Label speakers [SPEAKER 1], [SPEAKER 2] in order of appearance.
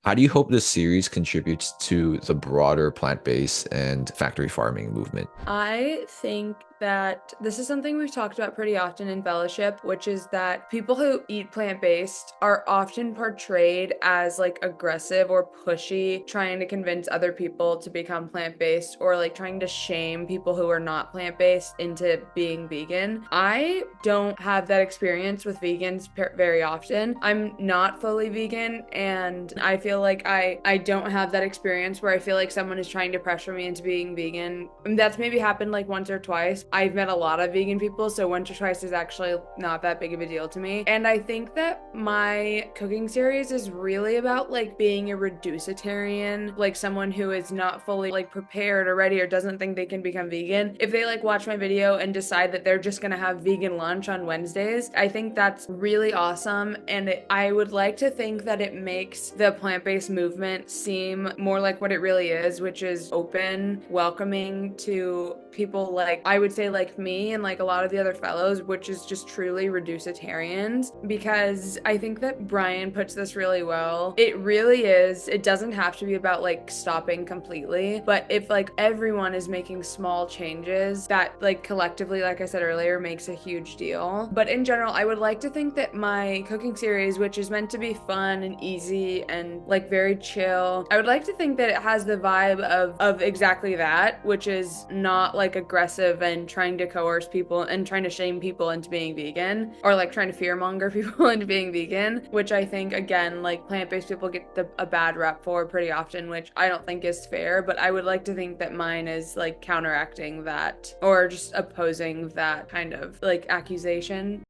[SPEAKER 1] How do you hope this series contributes to the broader plant-based and factory farming movement?
[SPEAKER 2] I think that this is something we've talked about pretty often in fellowship, which is that people who eat plant-based are often portrayed as like aggressive or pushy, trying to convince other people to become plant-based or like trying to shame people who are not plant-based into being vegan. I don't have that experience with vegans very often. I'm not fully vegan, and I feel like I don't have that experience where I feel like someone is trying to pressure me into being vegan. And that's maybe happened like once or twice. I've met a lot of vegan people, so once or twice is actually not that big of a deal to me. And I think that my cooking series is really about like being a reducitarian, like someone who is not fully like prepared or ready or doesn't think they can become vegan. If they like watch my video and decide that they're just gonna have vegan lunch on Wednesdays, I think that's really awesome. And I would like to think that it makes the plant-based movement seem more like what it really is, which is open, welcoming to people like, I would say, like me and like a lot of the other fellows, which is just truly reducitarians. Because I think that Brian puts this really well. It really is, it doesn't have to be about like stopping completely, but if like everyone is making small changes, that like collectively, like I said earlier, makes a huge deal. But in general, I would like to think that my cooking series, which is meant to be fun and easy and like very chill, I would like to think that it has the vibe of exactly that, which is not like aggressive and trying to coerce people and trying to shame people into being vegan, or like trying to fearmonger people into being vegan, which I think, again, like plant-based people get a bad rep for pretty often, which I don't think is fair. But I would like to think that mine is like counteracting that, or just opposing that kind of like accusation.